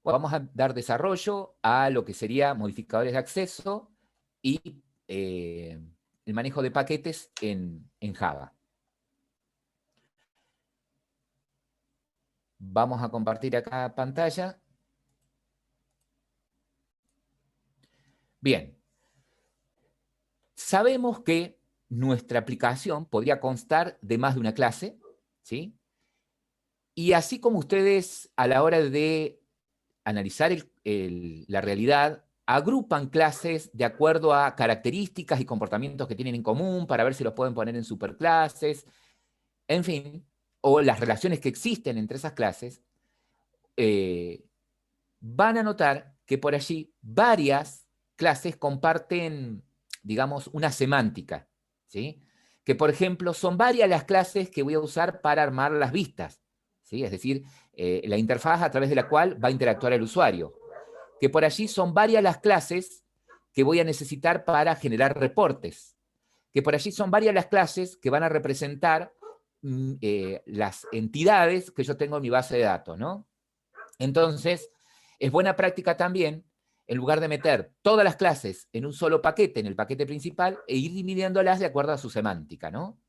Vamos a dar desarrollo a lo que sería modificadores de acceso y el manejo de paquetes en Java. Vamos a compartir acá pantalla. Bien. Sabemos que nuestra aplicación podría constar de más de una clase, ¿sí? Y así como ustedes a la hora de analizar la realidad, agrupan clases de acuerdo a características y comportamientos que tienen en común para ver si los pueden poner en superclases, en fin, o las relaciones que existen entre esas clases, van a notar que por allí varias clases comparten, digamos, una semántica, ¿sí? Que, por ejemplo, son varias las clases que voy a usar para armar las vistas, ¿sí? Es decir, la interfaz a través de la cual va a interactuar el usuario. Que por allí son varias las clases que voy a necesitar para generar reportes. Que por allí son varias las clases que van a representar las entidades que yo tengo en mi base de datos, ¿no? Entonces, es buena práctica también, en lugar de meter todas las clases en un solo paquete, en el paquete principal, e ir dividiéndolas de acuerdo a su semántica, ¿no?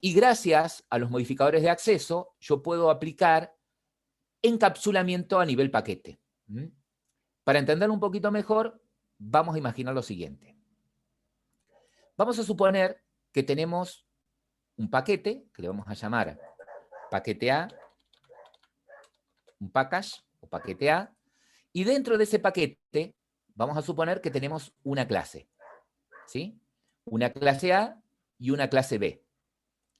Y gracias a los modificadores de acceso, yo puedo aplicar encapsulamiento a nivel paquete. ¿Mm? Para entenderlo un poquito mejor, vamos a imaginar lo siguiente. Vamos a suponer que tenemos un paquete, que le vamos a llamar paquete A, un package o paquete A, y dentro de ese paquete vamos a suponer que tenemos una clase, ¿sí? Una clase A y una clase B,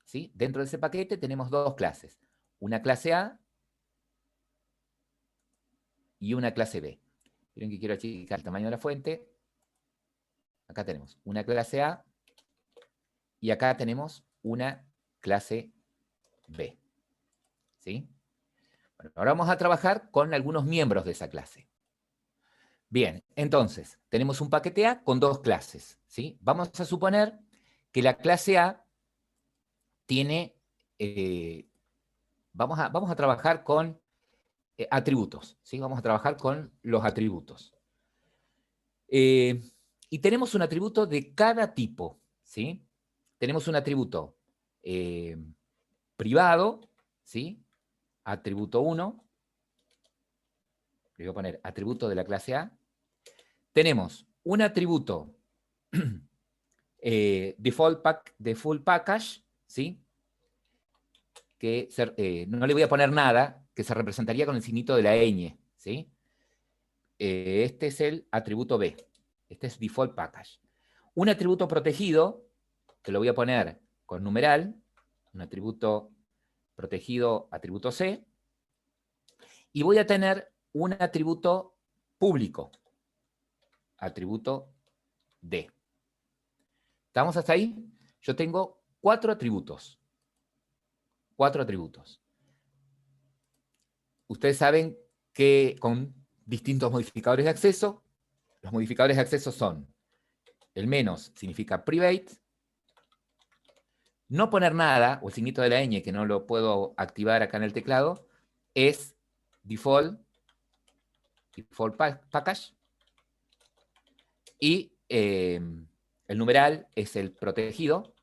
¿sí? Dentro de ese paquete tenemos dos clases, una clase A y una clase B. Miren que quiero achicar el tamaño de la fuente. Acá tenemos una clase A y acá tenemos una clase B, ¿sí? Bueno, ahora vamos a trabajar con algunos miembros de esa clase. Bien, entonces, tenemos un paquete A con dos clases, ¿sí? Vamos a suponer que la clase A tiene, vamos a trabajar con atributos, ¿sí? Vamos a trabajar con los atributos. Y tenemos un atributo de cada tipo, ¿sí? Tenemos un atributo privado, ¿sí? Atributo 1, le voy a poner atributo de la clase A. Tenemos un atributo default package, ¿sí? Que no le voy a poner nada, que se representaría con el signito de la ñ, ¿sí? Este es el atributo B. Este es default package. Un atributo protegido, que lo voy a poner con numeral, un atributo protegido, atributo C, y voy a tener un atributo público, atributo D. ¿Estamos hasta ahí? Yo tengo cuatro atributos. Cuatro atributos. Ustedes saben que con distintos modificadores de acceso, los modificadores de acceso son el menos significa private, no poner nada, o el signito de la ñ que no lo puedo activar acá en el teclado, es default package, y el numeral es el protegido,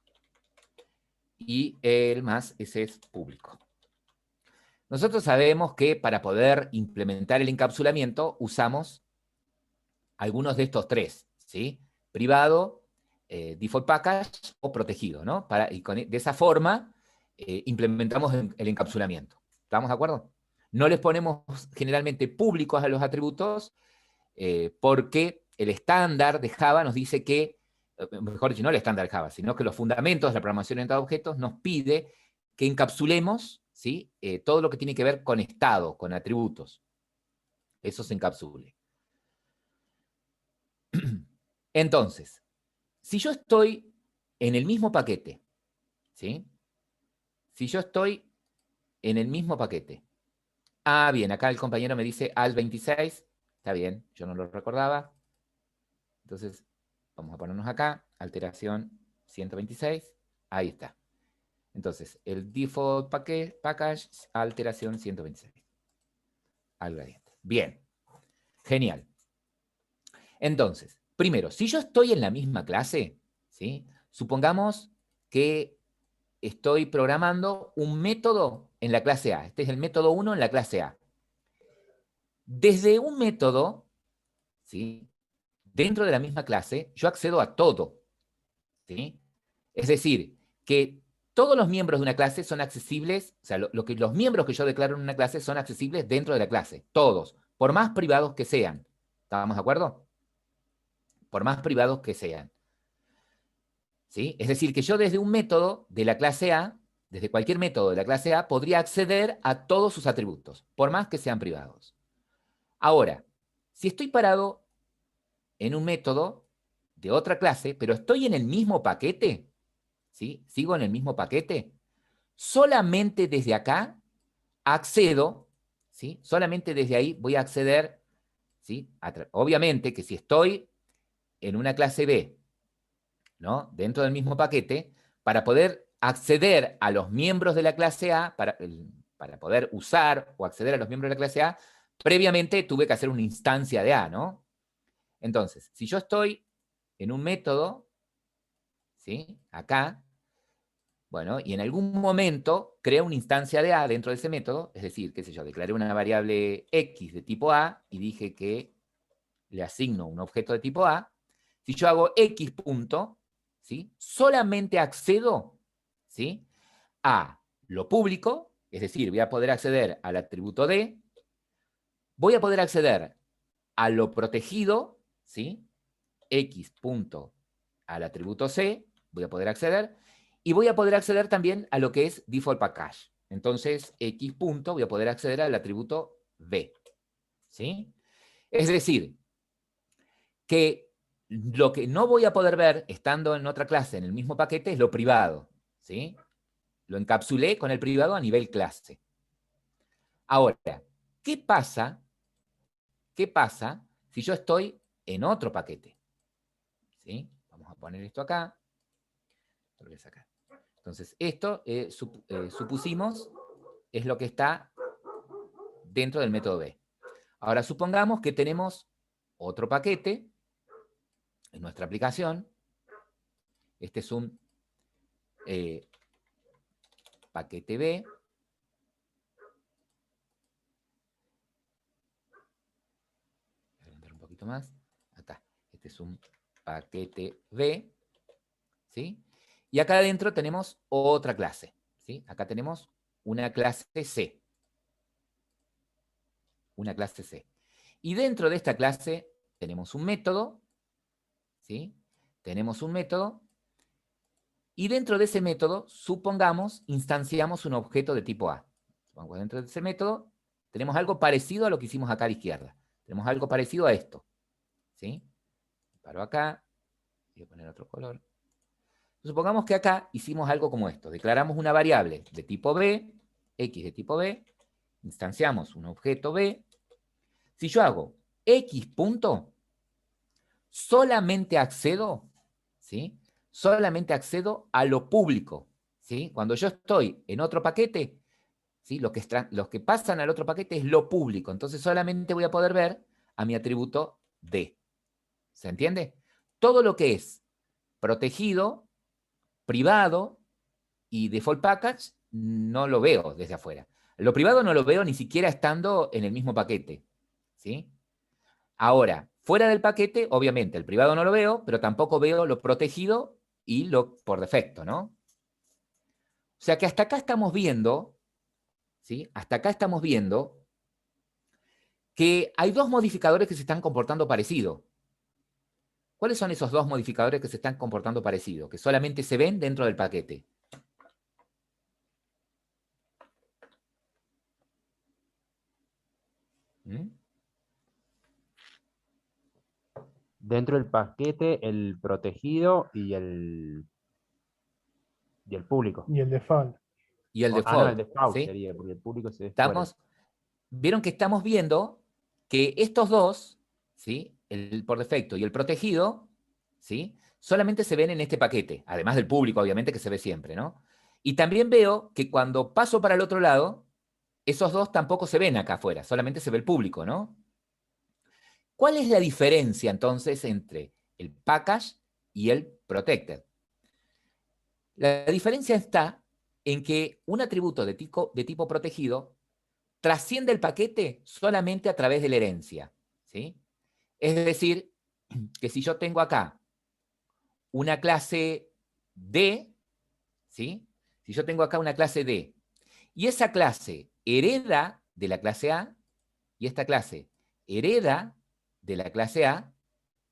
y el más ese es público. Nosotros sabemos que para poder implementar el encapsulamiento usamos algunos de estos tres, ¿sí? Privado, default package o protegido, ¿no? De esa forma implementamos el encapsulamiento. ¿Estamos de acuerdo? No les ponemos generalmente públicos a los atributos porque el estándar de Java nos dice que, mejor dicho, no el estándar de Java, sino que los fundamentos de la programación orientada a objetos nos pide que encapsulemos, ¿sí? Todo lo que tiene que ver con estado, con atributos. Eso se encapsule. Entonces, si yo estoy en el mismo paquete, ¿sí? Si yo estoy en el mismo paquete. Ah, bien, acá el compañero me dice al 26. Está bien, yo no lo recordaba. Entonces, vamos a ponernos acá, alteración 126. Ahí está. Entonces, el default package, alteración 126. Al gradiente. Bien, genial. Entonces, primero, si yo estoy en la misma clase, ¿sí? Supongamos que estoy programando un método en la clase A. Este es el método 1 en la clase A. Desde un método, ¿sí? Dentro de la misma clase, yo accedo a todo, ¿sí? Es decir, que todos los miembros de una clase son accesibles, o sea, los miembros que yo declaro en una clase son accesibles dentro de la clase, todos, por más privados que sean. ¿Estamos de acuerdo? Por más privados que sean. ¿Sí? Es decir, que yo desde un método de la clase A, desde cualquier método de la clase A, podría acceder a todos sus atributos, por más que sean privados. Ahora, si estoy parado en un método de otra clase, pero estoy en el mismo paquete, ¿sí? Sigo en el mismo paquete, solamente desde acá accedo, ¿sí? Solamente desde ahí voy a acceder, ¿sí? Obviamente que si estoy en una clase B, ¿no? Dentro del mismo paquete, para poder acceder a los miembros de la clase A, para poder usar o acceder a los miembros de la clase A, previamente tuve que hacer una instancia de A, ¿no? Entonces, si yo estoy en un método, ¿sí? Acá, bueno, y en algún momento creo una instancia de A dentro de ese método, es decir, qué sé yo, declaré una variable X de tipo A y dije que le asigno un objeto de tipo A. Si yo hago X punto, ¿sí? Solamente accedo, ¿sí? A lo público, es decir, voy a poder acceder al atributo D, voy a poder acceder a lo protegido, ¿sí? X punto al atributo C, voy a poder acceder, y voy a poder acceder también a lo que es default package. Entonces, X punto, voy a poder acceder al atributo B, ¿sí? Es decir, que lo que no voy a poder ver estando en otra clase en el mismo paquete es lo privado, ¿sí? Lo encapsulé con el privado a nivel clase. Ahora, ¿qué pasa? ¿Qué pasa si yo estoy en otro paquete? ¿Sí? Vamos a poner esto acá. Lo voy a sacar. Entonces, esto supusimos es lo que está dentro del método B. Ahora, supongamos que tenemos otro paquete en nuestra aplicación. Este es un paquete B. Voy a agrandar un poquito más. Acá. Este es un paquete B. ¿Sí? Y acá adentro tenemos otra clase. ¿Sí? Acá tenemos una clase C. Una clase C. Y dentro de esta clase tenemos un método. ¿Sí? Tenemos un método. Y dentro de ese método, supongamos, instanciamos un objeto de tipo A. Supongamos dentro de ese método tenemos algo parecido a lo que hicimos acá a la izquierda. Tenemos algo parecido a esto. ¿Sí? Paro acá. Voy a poner otro color. Supongamos que acá hicimos algo como esto. Declaramos una variable de tipo B, X de tipo B, instanciamos un objeto B. Si yo hago X punto, solamente accedo, ¿sí? Solamente accedo a lo público, ¿sí? Cuando yo estoy en otro paquete, ¿sí? Los que pasan al otro paquete es lo público. Entonces solamente voy a poder ver a mi atributo D. ¿Se entiende? Todo lo que es protegido, privado y default package no lo veo desde afuera. Lo privado no lo veo ni siquiera estando en el mismo paquete, ¿sí? Ahora, fuera del paquete, obviamente, el privado no lo veo, pero tampoco veo lo protegido y lo por defecto, ¿no? O sea que hasta acá estamos viendo, ¿sí? Hasta acá estamos viendo que hay dos modificadores que se están comportando parecido. ¿Cuáles son esos dos modificadores que se están comportando parecido? Que solamente se ven dentro del paquete. ¿Mm? Dentro del paquete, el protegido y el público. Y el default. Y el No, el default, default ¿sí? sería, porque el público se ve fuera. Estamos, vieron que estamos viendo que estos dos, ¿sí? El por defecto y el protegido, ¿sí? Solamente se ven en este paquete, además del público, obviamente, que se ve siempre, ¿no? Y también veo que cuando paso para el otro lado, esos dos tampoco se ven acá afuera, solamente se ve el público, ¿no? ¿Cuál es la diferencia entonces entre el package y el protected? La diferencia está en que un atributo de tipo protegido trasciende el paquete solamente a través de la herencia, ¿sí? Es decir, que si yo tengo acá una clase D, ¿sí? Si yo tengo acá una clase D y esa clase hereda de la clase A y esta clase hereda de la clase A,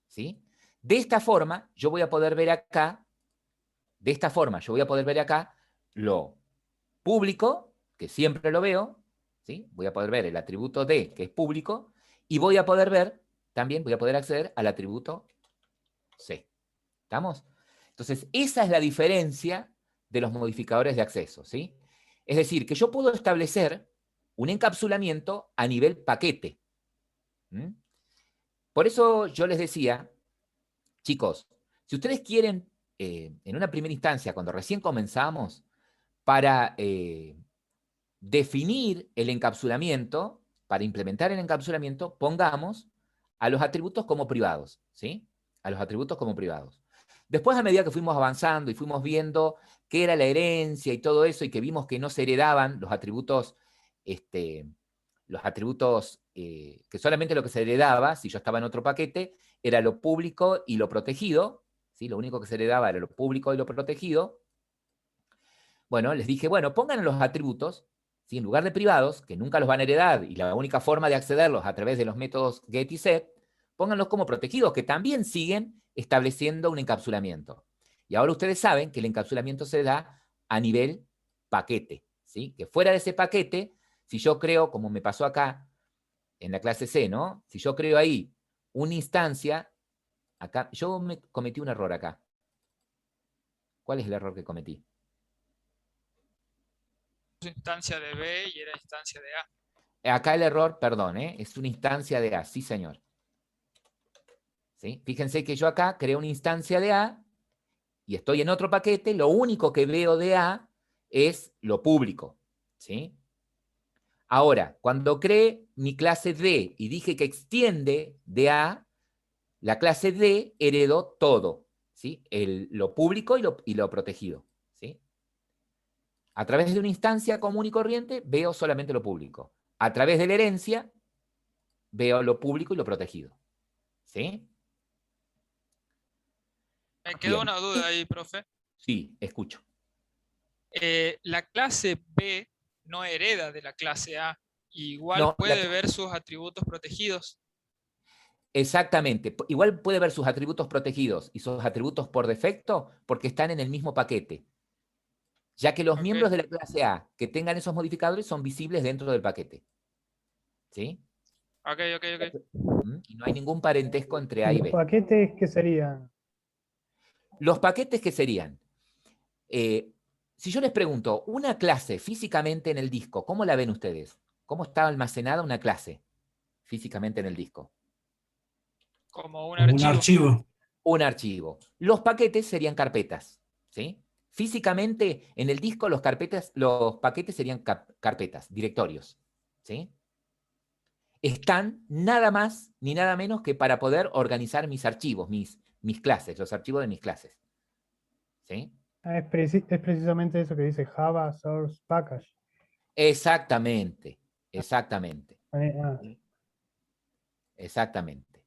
¿sí? De esta forma yo voy a poder ver acá, lo público, que siempre lo veo, ¿sí? Voy a poder ver el atributo D, que es público, y voy a poder ver, también voy a poder acceder al atributo C. ¿Estamos? Entonces, esa es la diferencia de los modificadores de acceso, ¿sí? Es decir, que yo puedo establecer un encapsulamiento a nivel paquete. ¿Mm? Por eso yo les decía, chicos, si ustedes quieren, en una primera instancia, cuando recién comenzamos, para definir el encapsulamiento, para implementar el encapsulamiento, pongamos a los atributos como privados, ¿sí? A los atributos como privados. Después, a medida que fuimos avanzando y fuimos viendo qué era la herencia y todo eso, y que vimos que no se heredaban los atributos que solamente lo que se heredaba, si yo estaba en otro paquete, era lo público y lo protegido, ¿sí? Lo único que se heredaba era lo público y lo protegido. Bueno, les dije, bueno, pongan los atributos, ¿sí? En lugar de privados, que nunca los van a heredar, y la única forma de accederlos a través de los métodos get y set, pónganlos como protegidos, que también siguen estableciendo un encapsulamiento. Y ahora ustedes saben que el encapsulamiento se da a nivel paquete, ¿sí? Que fuera de ese paquete, si yo creo, como me pasó acá en la clase C, ¿no? Si yo creo ahí una instancia, acá, yo me cometí un error acá. ¿Cuál es el error que cometí? Instancia de B y era instancia de A. Acá el error, perdón, es una instancia de A, sí señor. ¿Sí? Fíjense que yo acá creo una instancia de A y estoy en otro paquete, lo único que veo de A es lo público. ¿Sí? Ahora, cuando creé mi clase D y dije que extiende de A, la clase D heredó todo, ¿sí? Lo público y lo protegido. ¿Sí? A través de una instancia común y corriente veo solamente lo público. A través de la herencia veo lo público y lo protegido. ¿Sí? Me quedó Bien. una duda ahí, profe. Sí, escucho. La clase B no hereda de la clase A. Igual No, puede ver sus atributos protegidos. exactamente. Igual puede ver sus atributos protegidos y sus atributos por defecto porque están en el mismo paquete, ya que los Ok, miembros de la clase A que tengan esos modificadores son visibles dentro del paquete. ¿Sí? ok, ok, ok. Y no hay ningún parentesco entre ¿Y A y los B. paquetes qué serían? Los paquetes que serían, si yo les pregunto, una clase físicamente en el disco, ¿cómo la ven ustedes? ¿Cómo está almacenada una clase físicamente en el disco? Como un Como un archivo. archivo. Un archivo. Los paquetes serían carpetas, ¿sí? Físicamente, en el disco los paquetes serían carpetas, directorios, ¿sí? Están nada más ni nada menos que para poder organizar mis archivos, mis clases, los archivos de mis clases, ¿sí? Es precisamente eso que dice Java Source Package. Exactamente, exactamente, Ah, ¿sí? Exactamente.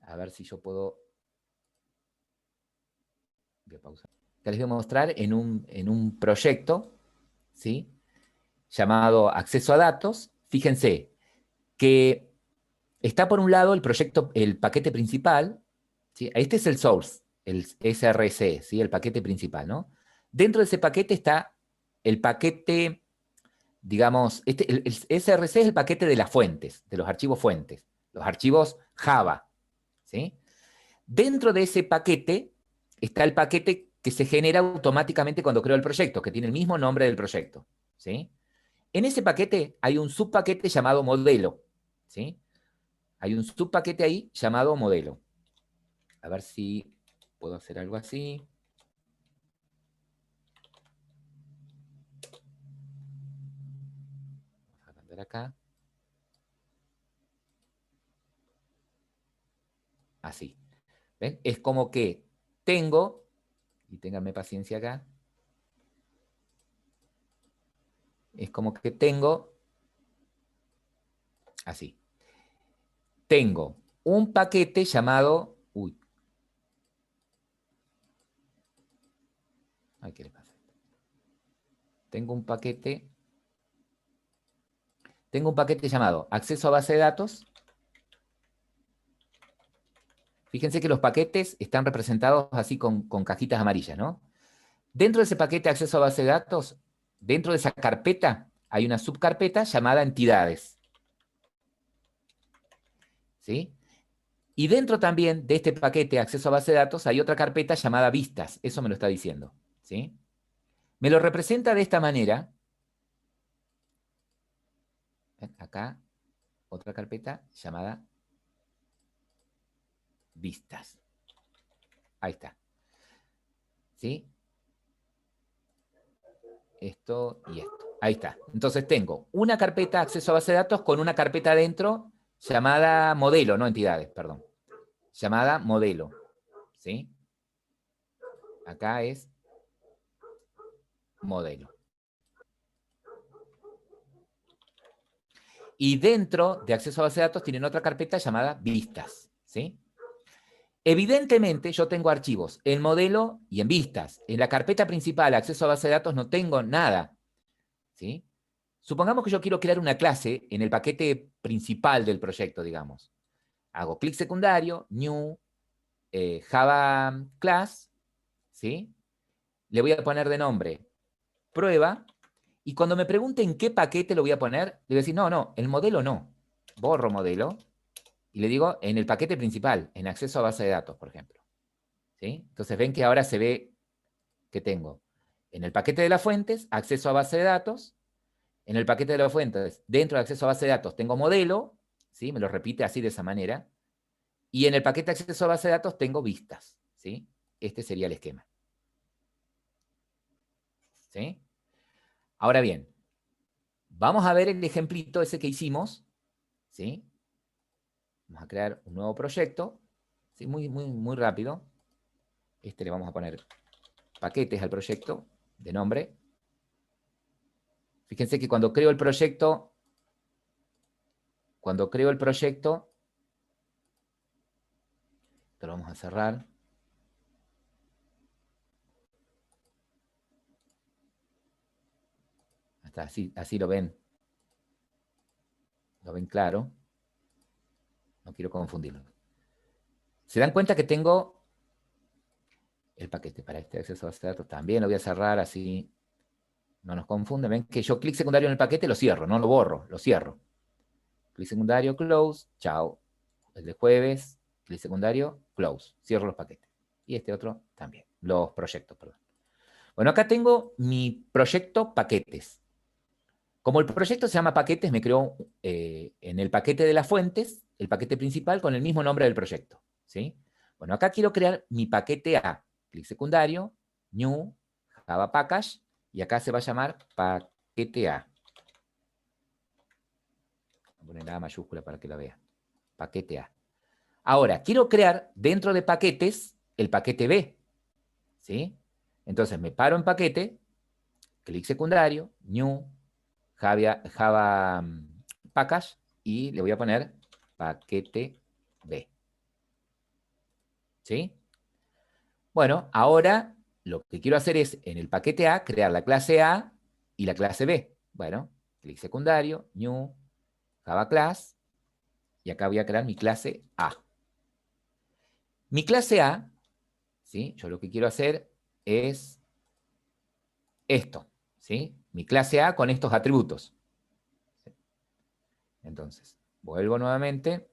A ver si yo puedo... Voy a pausar. Les voy a mostrar en un proyecto, ¿sí? Llamado Acceso a Datos. Fíjense que está por un lado el proyecto, el paquete principal, ¿sí? Este es el source, el SRC, ¿sí? El paquete principal, ¿no? Dentro de ese paquete está el paquete, digamos, el SRC es el paquete de las fuentes, de los archivos fuentes, los archivos Java, ¿sí? Dentro de ese paquete está el paquete que se genera automáticamente cuando creo el proyecto, que tiene el mismo nombre del proyecto, ¿sí? En ese paquete hay un subpaquete llamado modelo, ¿sí? Hay un subpaquete ahí llamado modelo. A ver si puedo hacer algo así. Vamos a cambiar acá. así. ¿Ven? Es como que tengo, y ténganme paciencia acá, es como que tengo, así, tengo un paquete llamado, ay, ¿qué le pasa? Tengo un paquete llamado acceso a base de datos. Fíjense que los paquetes están representados así con cajitas amarillas, ¿no? Dentro de ese paquete de acceso a base de datos, dentro de esa carpeta, hay una subcarpeta llamada entidades. ¿Sí? Y dentro también de este paquete de acceso a base de datos hay otra carpeta llamada vistas. Eso me lo está diciendo. ¿Sí? Me lo representa de esta manera. Acá, otra carpeta llamada vistas. Ahí está. ¿Sí? Esto y esto. Ahí está. Entonces tengo una carpeta acceso a base de datos con una carpeta adentro llamada modelo, no entidades, perdón. Llamada modelo. ¿Sí? Acá es modelo. Y dentro de acceso a base de datos tienen otra carpeta llamada vistas. ¿Sí? Evidentemente yo tengo archivos en modelo y en vistas. En la carpeta principal, acceso a base de datos, no tengo nada. ¿Sí? Supongamos que yo quiero crear una clase en el paquete principal del proyecto, digamos. Hago clic secundario, new, Java class, ¿sí? Le voy a poner de nombre prueba, y cuando me pregunten qué paquete lo voy a poner, le voy a decir, no, el modelo no. Borro modelo, y le digo en el paquete principal, en acceso a base de datos, por ejemplo. ¿Sí? Entonces ven que ahora se ve que tengo en el paquete de las fuentes, acceso a base de datos, en el paquete de las fuentes, dentro de acceso a base de datos, tengo modelo, ¿sí? Me lo repite así de esa manera, y en el paquete de acceso a base de datos tengo vistas, ¿sí? Este sería el esquema. ¿Sí? Ahora bien, vamos a ver el ejemplito ese que hicimos, ¿sí? Vamos a crear un nuevo proyecto, ¿sí? Muy rápido. Este le vamos a poner paquetes al proyecto de nombre. Fíjense que cuando creo el proyecto, esto lo vamos a cerrar. Hasta así lo ven. Lo ven claro. No quiero confundirlo. Se dan cuenta que tengo el paquete para este acceso a base de datos. También lo voy a cerrar así. No nos confunde. Ven que yo clic secundario en el paquete lo cierro, no lo borro, lo cierro. Clic secundario, close, chao. El de jueves, clic secundario, close. Cierro los paquetes. Y este otro también. Los proyectos, perdón. Bueno, acá tengo mi proyecto paquetes. Como el proyecto se llama paquetes, me creó en el paquete de las fuentes, el paquete principal con el mismo nombre del proyecto. ¿Sí? Bueno, acá quiero crear mi paquete A. Clic secundario, new, Java package, y acá se va a llamar paquete A. Voy a poner A mayúscula para que la vean. Paquete A. Ahora, quiero crear dentro de paquetes el paquete B. ¿Sí? Entonces me paro en paquete, clic secundario, new, Java package, y le voy a poner paquete B. ¿Sí? Bueno, ahora lo que quiero hacer es, en el paquete A, crear la clase A y la clase B. Bueno, clic secundario, new, Java class, y acá voy a crear mi clase A. Mi clase A, ¿sí? Yo lo que quiero hacer es esto, ¿sí? Mi clase A con estos atributos. Entonces, vuelvo nuevamente.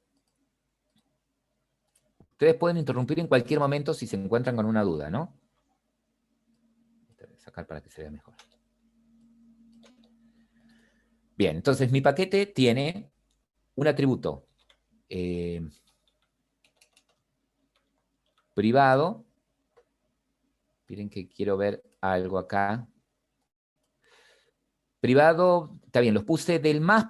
Ustedes pueden interrumpir en cualquier momento si se encuentran con una duda, ¿no? Voy a sacar para que se vea mejor. Bien, entonces mi paquete tiene un atributo privado. Miren que quiero ver algo acá. Privado, está bien, los puse del más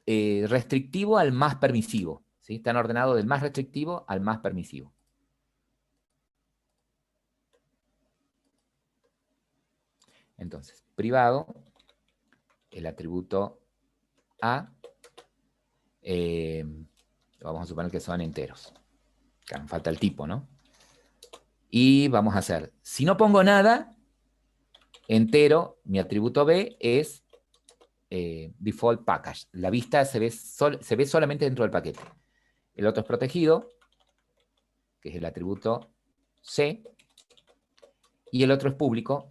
restrictivo al más permisivo. ¿sí? Están ordenados del más restrictivo al más permisivo. Entonces, privado, el atributo A, vamos a suponer que son enteros. Claro, me falta el tipo, ¿no? Y vamos a hacer, si no pongo nada, entero, mi atributo B es default package. La vista se ve solamente dentro del paquete. El otro es protegido, que es el atributo C, y el otro es público,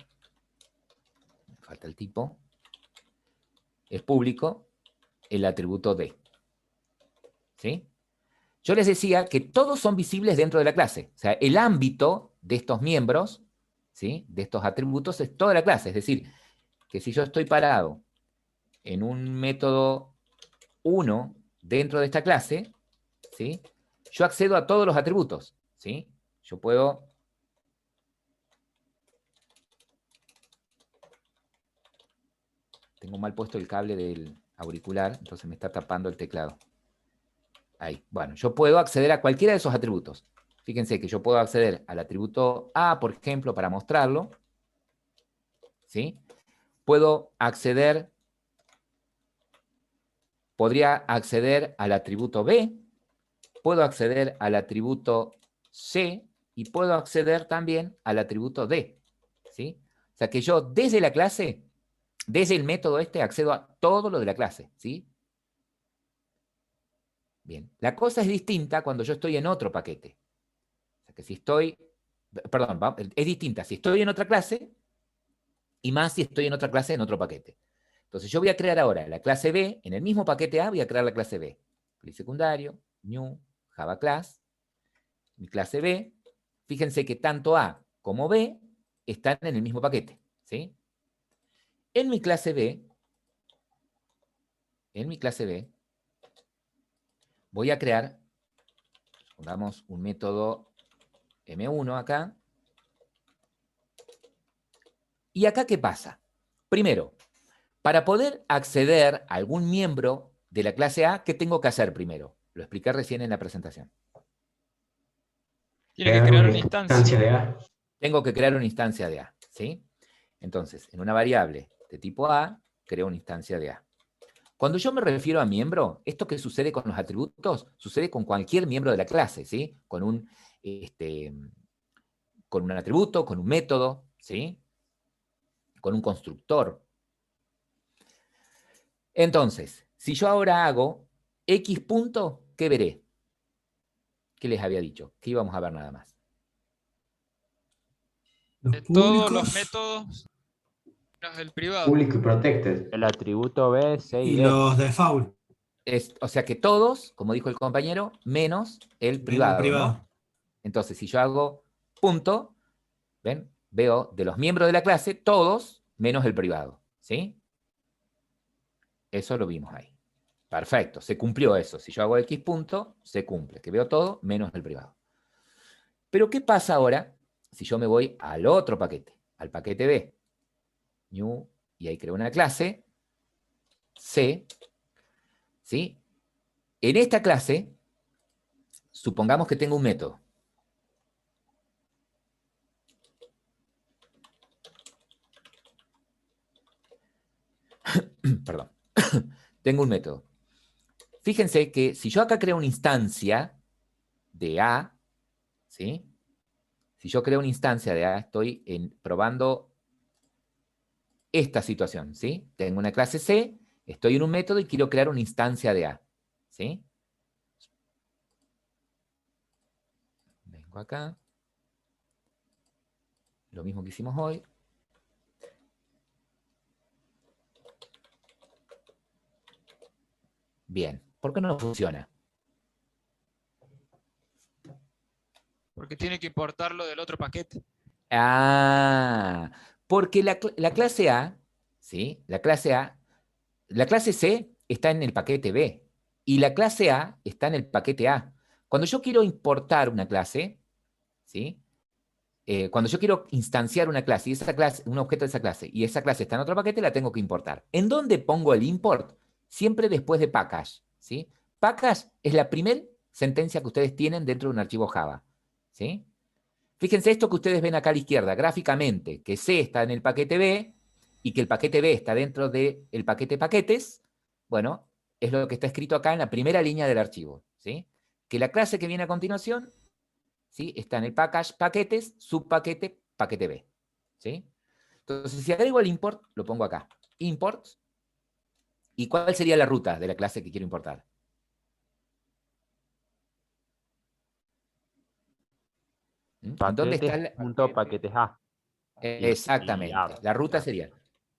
me falta el tipo, es público, el atributo D. ¿Sí? Yo les decía que todos son visibles dentro de la clase. O sea, el ámbito de estos miembros, ¿sí? De estos atributos es toda la clase. Es decir, que si yo estoy parado en un método 1 dentro de esta clase, ¿sí? Yo accedo a todos los atributos, ¿sí? Yo puedo... Tengo mal puesto el cable del auricular, entonces me está tapando el teclado. Ahí. Bueno, yo puedo acceder a cualquiera de esos atributos. Fíjense que yo puedo acceder al atributo A, por ejemplo, para mostrarlo. ¿Sí? Puedo acceder... Podría acceder al atributo B, puedo acceder al atributo C y puedo acceder también al atributo D. ¿Sí? O sea que yo desde la clase, desde el método este, accedo a todo lo de la clase. ¿Sí? Bien. La cosa es distinta cuando yo estoy en otro paquete. O sea que si estoy... Perdón, es distinta si estoy en otra clase y más si estoy en otra clase en otro paquete. Entonces yo voy a crear ahora la clase B, en el mismo paquete A voy a crear la clase B. Clic secundario, new, Java class, mi clase B. Fíjense que tanto A como B están en el mismo paquete. ¿Sí? En mi clase B, voy a crear, pongamos un método M1 acá. ¿Y acá qué pasa? Primero, para poder acceder a algún miembro de la clase A, ¿qué tengo que hacer primero? Lo expliqué recién en la presentación. Tiene que crear una instancia de A. Tengo que crear una instancia de A, ¿sí? Entonces, en una variable de tipo A, creo una instancia de A. Cuando yo me refiero a miembro, esto que sucede con los atributos, sucede con cualquier miembro de la clase, ¿sí? Con un atributo, con un método, ¿sí? Con un constructor. Entonces, si yo ahora hago X punto, ¿qué veré? ¿Qué les había dicho? Que íbamos a ver nada más. de todos los métodos menos el privado. Público y protected. El atributo B, C y Y D. los default. O sea que todos, como dijo el compañero, menos el privado. ¿No? Entonces, si yo hago punto, ¿ven? Veo de los miembros de la clase, todos menos el privado. ¿Sí? Eso lo vimos ahí. Perfecto, se cumplió eso. Si yo hago X punto, se cumple. Que veo todo menos el privado. Pero, ¿qué pasa ahora si yo me voy al otro paquete? Al paquete B. New, y ahí creo una clase. C. ¿Sí? En esta clase, supongamos que tengo un método. Perdón. Tengo un método. Fíjense que si yo acá creo una instancia de A, ¿sí? Si yo creo una instancia de A, estoy probando esta situación, ¿sí? Tengo una clase C, estoy en un método y quiero crear una instancia de A, ¿sí? Vengo acá. Lo mismo que hicimos hoy. Bien. ¿Por qué no funciona? Porque tiene que importarlo del otro paquete. Ah, porque la clase A, ¿sí? La clase C está en el paquete B y la clase A está en el paquete A. Cuando yo quiero importar una clase, ¿sí? Cuando yo quiero instanciar una clase, y esa clase, un objeto de esa clase, y esa clase está en otro paquete, la tengo que importar. ¿En dónde pongo el import? Siempre después de package, ¿sí? Package es la primera sentencia que ustedes tienen dentro de un archivo Java. ¿Sí? Fíjense esto que ustedes ven acá a la izquierda, gráficamente, que C está en el paquete B y que el paquete B está dentro del paquete paquetes. Bueno, es lo que está escrito acá en la primera línea del archivo. ¿Sí? Que la clase que viene a continuación, ¿sí?, está en el package paquetes, subpaquete, paquete B. ¿Sí? Entonces, si agrego el import, lo pongo acá. Import. ¿Y cuál sería la ruta de la clase que quiero importar? ¿En dónde está Paquetes A. Exactamente. La ruta sería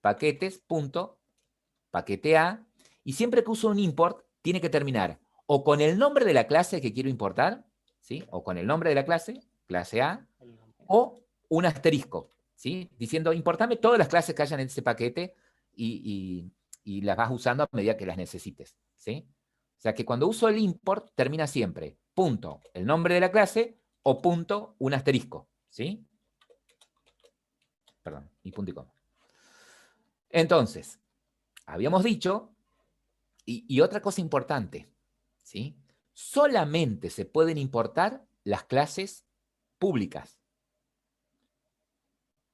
paquetes.paquete A. Y siempre que uso un import, tiene que terminar o con el nombre de la clase que quiero importar, ¿sí?, o con el nombre de la clase A, o un asterisco, ¿sí?, diciendo, importame todas las clases que hayan en ese paquete y las vas usando a medida que las necesites, ¿sí? O sea que cuando uso el import, termina siempre punto, el nombre de la clase, o punto, un asterisco, ¿sí? Perdón, y punto y coma. Entonces, habíamos dicho, y otra cosa importante, ¿sí?, solamente se pueden importar las clases públicas.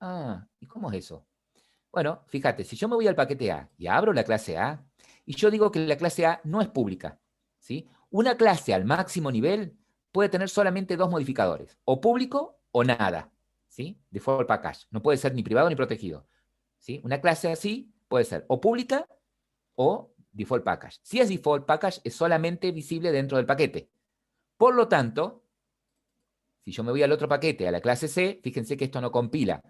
Ah, ¿y cómo es eso? Bueno, fíjate, si yo me voy al paquete A y abro la clase A, y yo digo que la clase A no es pública, ¿sí? Una clase al máximo nivel puede tener solamente dos modificadores, o público o nada, ¿sí? Default package. No puede ser ni privado ni protegido, ¿sí? Una clase así puede ser o pública o default package. Si es default package, es solamente visible dentro del paquete. Por lo tanto, si yo me voy al otro paquete, a la clase C, fíjense que esto no compila.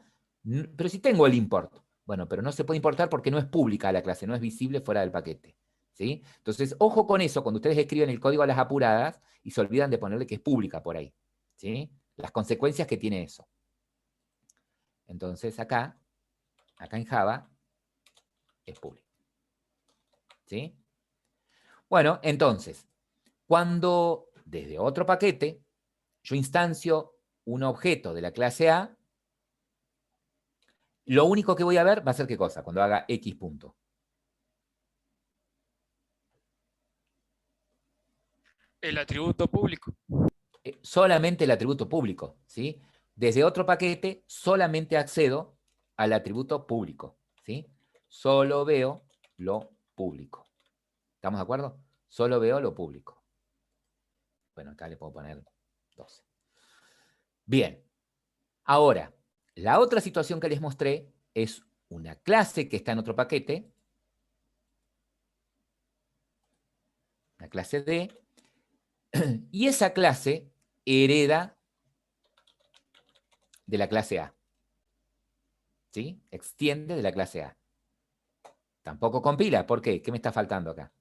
Pero si tengo el import, bueno, pero no se puede importar porque no es pública la clase, no es visible fuera del paquete. ¿Sí? Entonces, ojo con eso cuando ustedes escriben el código a las apuradas y se olvidan de ponerle que es pública por ahí. ¿Sí? Las consecuencias que tiene eso. Entonces, acá en Java, es público. ¿Sí? Bueno, entonces, cuando desde otro paquete yo instancio un objeto de la clase A, lo único que voy a ver va a ser ¿qué cosa? Cuando haga X punto. El atributo público. Solamente el atributo público, ¿sí? Desde otro paquete solamente accedo al atributo público, ¿sí? Solo veo lo público. ¿Estamos de acuerdo? Solo veo lo público. Bueno, acá le puedo poner 12. Bien. Ahora, la otra situación que les mostré es una clase que está en otro paquete, la clase D, y esa clase hereda de la clase A. ¿Sí? Extiende de la clase A. Tampoco compila. ¿Por qué? ¿Qué me está faltando acá?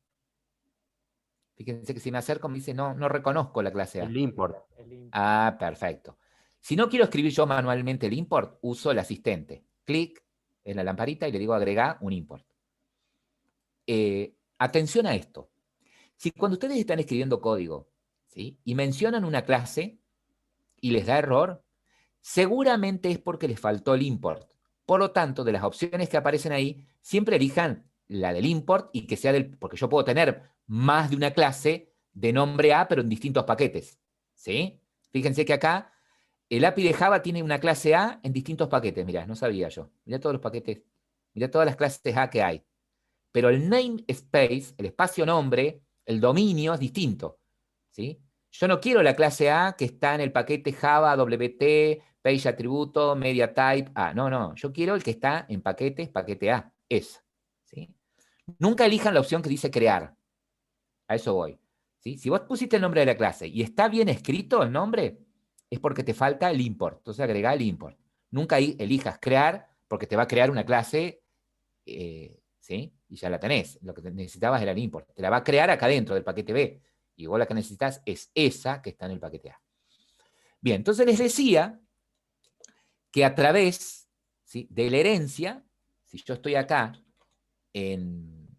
Fíjense que si me acerco me dice, no reconozco la clase A. El import. Ah, perfecto. Si no quiero escribir yo manualmente el import, uso el asistente. Clic en la lamparita y le digo agregar un import. Atención a esto. Si cuando ustedes están escribiendo código, ¿sí?, y mencionan una clase y les da error, seguramente es porque les faltó el import. Por lo tanto, de las opciones que aparecen ahí, siempre elijan la del import y que sea porque yo puedo tener más de una clase de nombre A, pero en distintos paquetes. ¿Sí? Fíjense que acá el API de Java tiene una clase A en distintos paquetes. Mirá, no sabía yo. Mirá todos los paquetes, mirá todas las clases A que hay. Pero el namespace, el espacio nombre, el dominio es distinto. ¿Sí? Yo no quiero la clase A que está en el paquete Java, WT, Page Atributo, Media Type A. No. Yo quiero el que está en paquetes, paquete A. Esa. ¿Sí? Nunca elijan la opción que dice crear. A eso voy. ¿Sí? Si vos pusiste el nombre de la clase y está bien escrito el nombre, es porque te falta el import. Entonces agrega el import. Nunca elijas crear porque te va a crear una clase, ¿sí? Y ya la tenés. Lo que necesitabas era el import. Te la va a crear acá dentro del paquete B. Y vos la que necesitas es esa que está en el paquete A. Bien, entonces les decía que a través, ¿sí?, de la herencia, si yo estoy acá en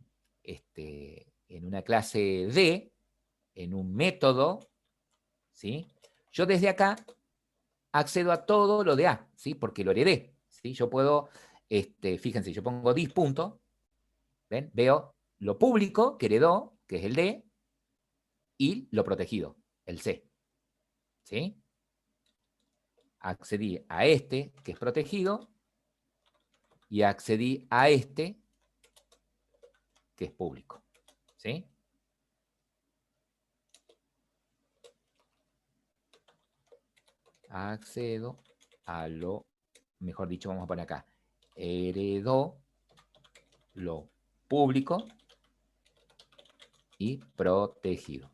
una clase D, en un método, ¿sí?, yo desde acá accedo a todo lo de A, ¿sí?, porque lo heredé. ¿Sí? Yo puedo, fíjense, yo pongo dis punto, ¿ven? Veo lo público que heredó, que es el D, y lo protegido. el C. ¿Sí? Accedí a este, que es protegido, y accedí a este, que es público. ¿Sí? Accedo a lo, mejor dicho, vamos a poner acá, heredó lo público y protegido.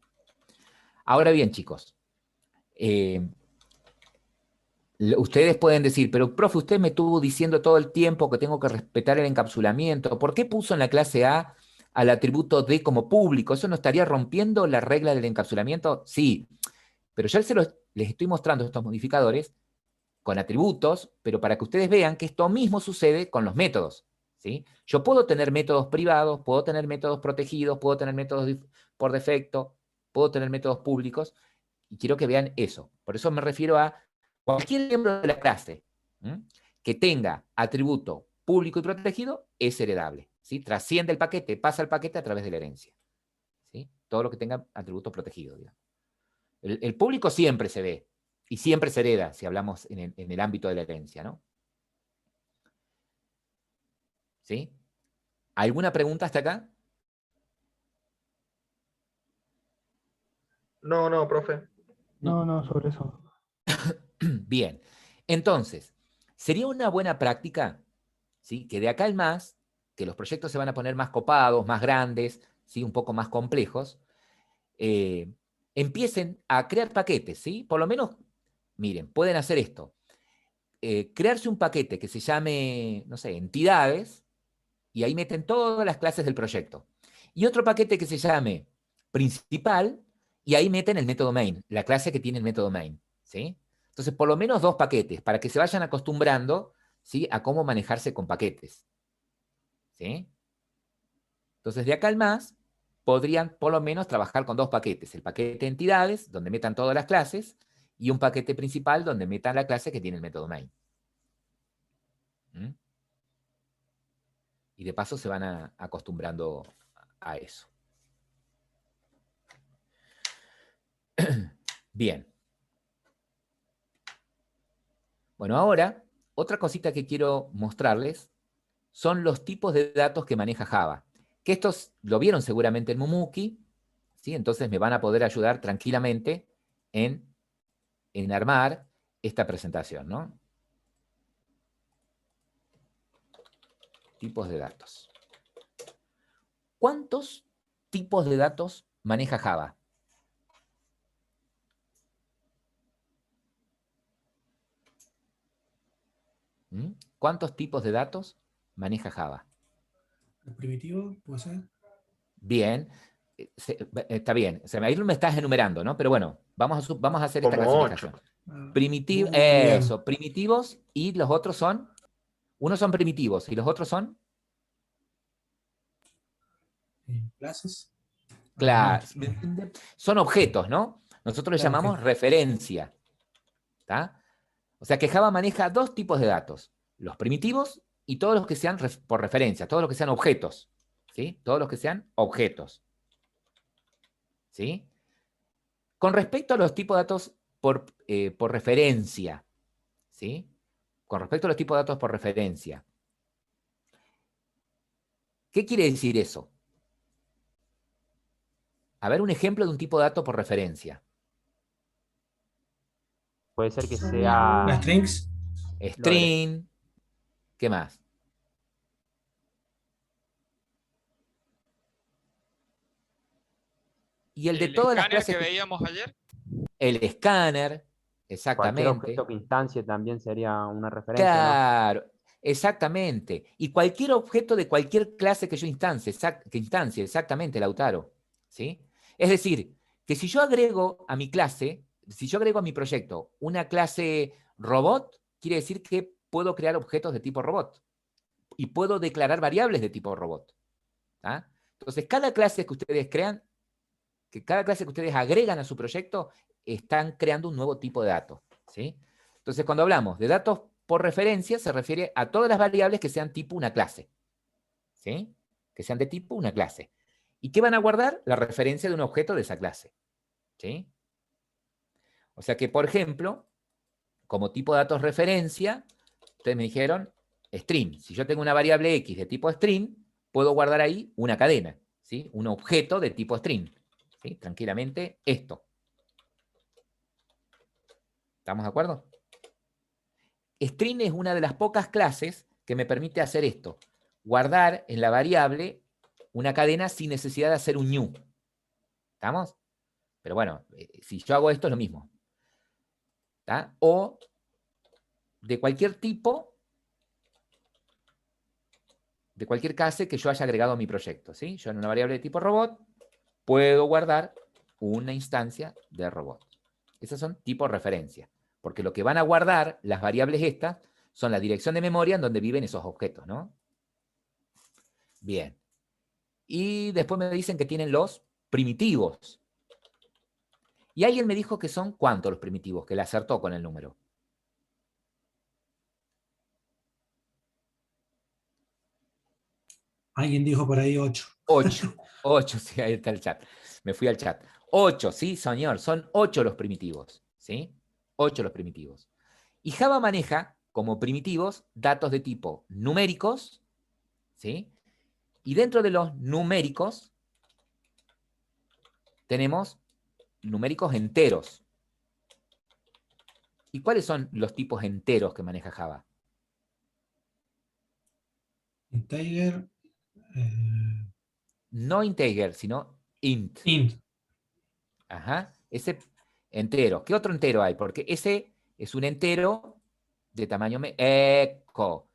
Ahora bien, chicos, ustedes pueden decir, pero profe, usted me estuvo diciendo todo el tiempo que tengo que respetar el encapsulamiento. ¿Por qué puso en la clase A al atributo D como público? ¿Eso no estaría rompiendo la regla del encapsulamiento? Sí, pero ya les estoy mostrando estos modificadores con atributos, pero para que ustedes vean que esto mismo sucede con los métodos. ¿Sí? Yo puedo tener métodos privados, puedo tener métodos protegidos, puedo tener métodos por defecto, puedo tener métodos públicos, y quiero que vean eso. Por eso me refiero a cualquier miembro de la clase que tenga atributo público y protegido es heredable. ¿Sí? Trasciende el paquete, pasa el paquete a través de la herencia. ¿Sí? Todo lo que tenga atributos protegidos. Digamos. El público siempre se ve y siempre se hereda, si hablamos en el ámbito de la herencia, ¿no? ¿Sí? ¿Alguna pregunta hasta acá? No, profe. No, sobre eso. Bien. Entonces, sería una buena práctica, ¿sí? Que de acá en más, que los proyectos se van a poner más copados, más grandes, ¿sí? Un poco más complejos, empiecen a crear paquetes, ¿sí? Por lo menos, miren, pueden hacer esto. Crearse un paquete que se llame, no sé, entidades, y ahí meten todas las clases del proyecto. Y otro paquete que se llame principal, y ahí meten el método main, la clase que tiene el método main, ¿sí? Entonces, por lo menos 2 paquetes, para que se vayan acostumbrando, ¿sí? A cómo manejarse con paquetes, ¿sí? Entonces, de acá al más, podrían por lo menos trabajar con 2 paquetes. El paquete de entidades, donde metan todas las clases, y un paquete principal, donde metan la clase que tiene el método main. ¿Mm? Y de paso se van acostumbrando a eso. Bien. Bueno, ahora, otra cosita que quiero mostrarles son los tipos de datos que maneja Java. Que estos lo vieron seguramente en Mumuki, ¿sí? Entonces me van a poder ayudar tranquilamente en armar esta presentación, ¿no? Tipos de datos. ¿Cuántos tipos de datos maneja Java? ¿Cuántos tipos de datos maneja Java? ¿El primitivo puede ser? Bien. Está bien. O sea, ahí no me estás enumerando, ¿no? Pero bueno, vamos a hacer esta Como clasificación. Muy bien. Eso, primitivos, y los otros son, unos son primitivos y los otros son ¿Clases? clases. Son objetos, ¿no? Nosotros les Claro, llamamos ok. referencia. ¿Tá? O sea que Java maneja 2 tipos de datos, los primitivos y todos los que sean por referencia, todos los que sean objetos, ¿sí? Todos los que sean objetos, ¿sí? Con respecto a los tipos de datos por referencia, ¿sí? Con respecto a los tipos de datos por referencia, ¿qué quiere decir eso? A ver, un ejemplo de un tipo de dato por referencia. Puede ser que ¿Las sea strings? String, ¿qué más? Y el de El todas las escáner clases, que veíamos ayer. el escáner, cualquier exactamente. objeto que instancie también sería una referencia, ¿no? Claro, exactamente. Y cualquier objeto de cualquier clase que yo instancie, exactamente, Lautaro. ¿Sí? Es decir, que si yo agrego a mi clase, si yo agrego a mi proyecto una clase robot, quiere decir que puedo crear objetos de tipo robot. Y puedo declarar variables de tipo robot. ¿Ah? Entonces, cada clase que ustedes crean, que cada clase que ustedes agregan a su proyecto, están creando un nuevo tipo de dato. ¿Sí? Entonces, cuando hablamos de datos por referencia, se refiere a todas las variables que sean tipo una clase. ¿Sí? Que sean de tipo una clase. ¿Y qué van a guardar? La referencia de un objeto de esa clase. ¿Sí? O sea que, por ejemplo, como tipo de datos referencia, ustedes me dijeron string. Si yo tengo una variable X de tipo string, puedo guardar ahí una cadena, ¿sí? Un objeto de tipo string. ¿Sí? Tranquilamente esto. ¿Estamos de acuerdo? String es una de las pocas clases que me permite hacer esto. Guardar en la variable una cadena sin necesidad de hacer un new. ¿Estamos? Pero bueno, si yo hago esto es lo mismo. ¿Está? O de cualquier tipo, de cualquier clase que yo haya agregado a mi proyecto. ¿Sí? Yo en una variable de tipo robot puedo guardar una instancia de robot. Esos son tipos referencia. Porque lo que van a guardar las variables estas son la dirección de memoria en donde viven esos objetos, ¿no? Bien. Y después me dicen que tienen los primitivos. Y alguien me dijo que son ¿cuántos los primitivos? Que le acertó con el número. Alguien dijo por ahí 8. 8. 8, sí, ahí está el chat. Me fui al chat. 8, sí, señor. Son 8 los primitivos. ¿Sí? 8 los primitivos. Y Java maneja como primitivos datos de tipo numéricos, ¿sí? Y dentro de los numéricos tenemos numéricos enteros. ¿Y cuáles son los tipos enteros que maneja Java? Integer. No integer, sino int. Int. Ajá, ese entero. ¿Qué otro entero hay? Porque ese es un entero de tamaño... Eco.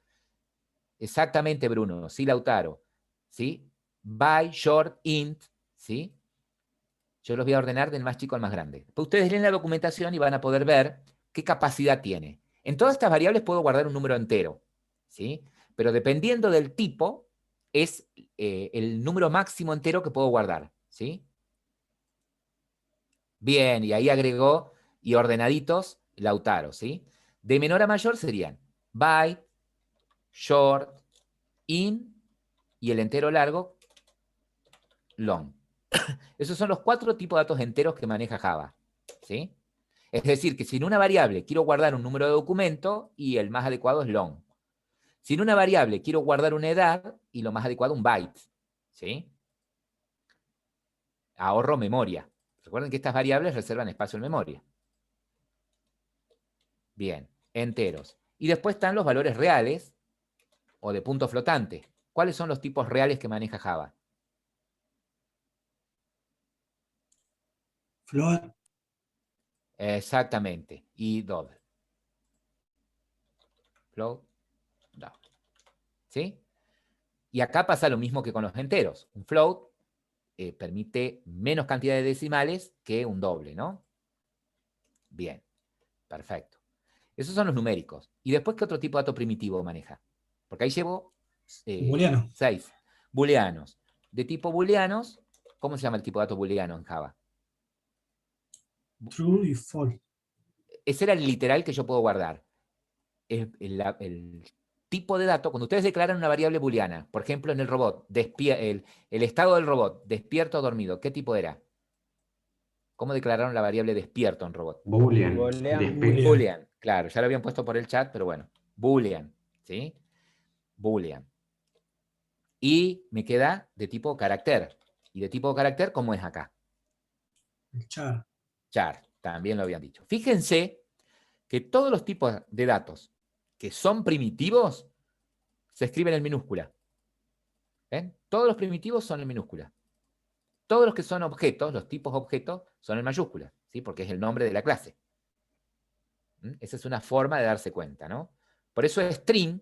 Exactamente, Bruno. Sí, Lautaro. ¿Sí? By, short, int. ¿Sí? Yo los voy a ordenar del más chico al más grande. Pues ustedes leen la documentación y van a poder ver qué capacidad tiene. En todas estas variables puedo guardar un número entero. ¿Sí? Pero dependiendo del tipo, es el número máximo entero que puedo guardar. ¿Sí? Bien, y ahí agregó y ordenaditos Lautaro, ¿sí? De menor a mayor serían by, short, in y el entero largo, long. Esos son los 4 tipos de datos enteros que maneja Java, ¿sí? Es decir, que si en una variable quiero guardar un número de documento y el más adecuado es long. Si en una variable quiero guardar una edad y lo más adecuado un byte, ¿sí? Ahorro memoria. Recuerden que estas variables reservan espacio en memoria. Bien, enteros. Y después están los valores reales o de punto flotante. ¿Cuáles son los tipos reales que maneja Java? Float. Exactamente. Y double. Float, double. ¿Sí? Y acá pasa lo mismo que con los enteros. Un float permite menos cantidad de decimales que un doble, ¿no? Bien, perfecto. Esos son los numéricos. ¿Y después qué otro tipo de dato primitivo maneja? Porque ahí llevo Booleano. 6. Booleanos. De tipo booleanos, ¿cómo se llama el tipo de dato booleano en Java? True y false. Ese era el literal que yo puedo guardar. El tipo de dato, cuando ustedes declaran una variable booleana, por ejemplo en el robot, el estado del robot, despierto o dormido, ¿qué tipo era? ¿Cómo declararon la variable despierto en robot? Boolean. Boolean. Boolean, claro, ya lo habían puesto por el chat, pero bueno. Boolean, ¿sí? Boolean. Y me queda de tipo carácter. Y de tipo carácter, ¿cómo es acá? El char. Char, también lo habían dicho. Fíjense que todos los tipos de datos que son primitivos se escriben en minúscula. ¿Ven? Todos los primitivos son en minúscula. Todos los que son objetos, los tipos objetos, son en mayúsculas, ¿sí? Porque es el nombre de la clase. Esa es una forma de darse cuenta, ¿no? Por eso es string,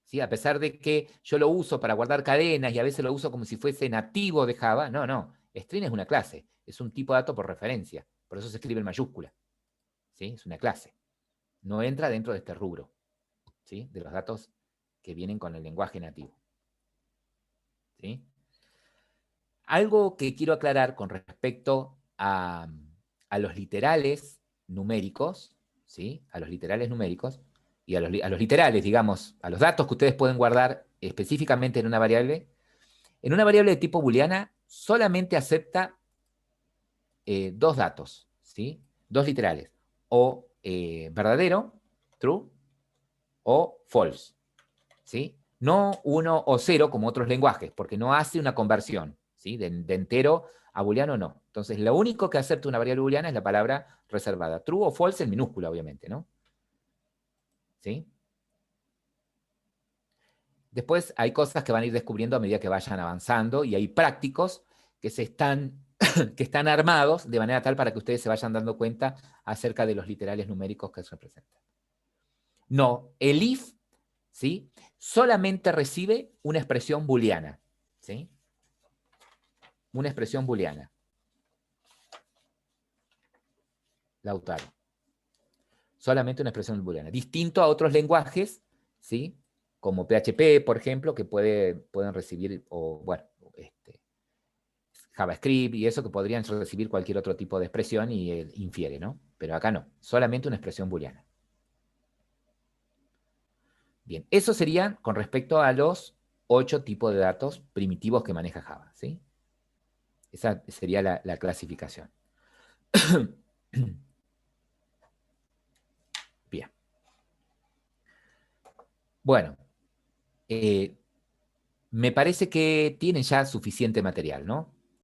¿sí? A pesar de que yo lo uso para guardar cadenas y a veces lo uso como si fuese nativo de Java, no. String es una clase, es un tipo de dato por referencia. Por eso se escribe en mayúscula. ¿Sí? Es una clase. No entra dentro de este rubro, ¿sí? De los datos que vienen con el lenguaje nativo. ¿Sí? Algo que quiero aclarar con respecto a los literales numéricos, ¿sí? A los literales numéricos y a los literales, digamos, a los datos que ustedes pueden guardar específicamente en una variable. En una variable de tipo booleana solamente acepta 2 datos, ¿sí? 2 literales. o verdadero, true, o false, ¿sí? No 1 o 0 como otros lenguajes, porque no hace una conversión, ¿sí? De entero a booleano no. Entonces, lo único que acepta una variable booleana es la palabra reservada. True o false en minúscula, obviamente, ¿no? ¿Sí? Después hay cosas que van a ir descubriendo a medida que vayan avanzando y hay prácticos que que están armados de manera tal para que ustedes se vayan dando cuenta acerca de los literales numéricos que se representan. No, el if, ¿sí? Solamente recibe una expresión booleana, ¿sí? Una expresión booleana. Lautaro. Solamente una expresión booleana. Distinto a otros lenguajes, ¿sí? Como PHP, por ejemplo, que pueden recibir, o bueno, JavaScript y eso, que podrían recibir cualquier otro tipo de expresión y infiere, ¿no? Pero acá no, solamente una expresión booleana. Bien, eso sería con respecto a los 8 tipos de datos primitivos que maneja Java, ¿sí? Esa sería la clasificación. Bien. Bueno, me parece que tienen ya suficiente material, ¿no?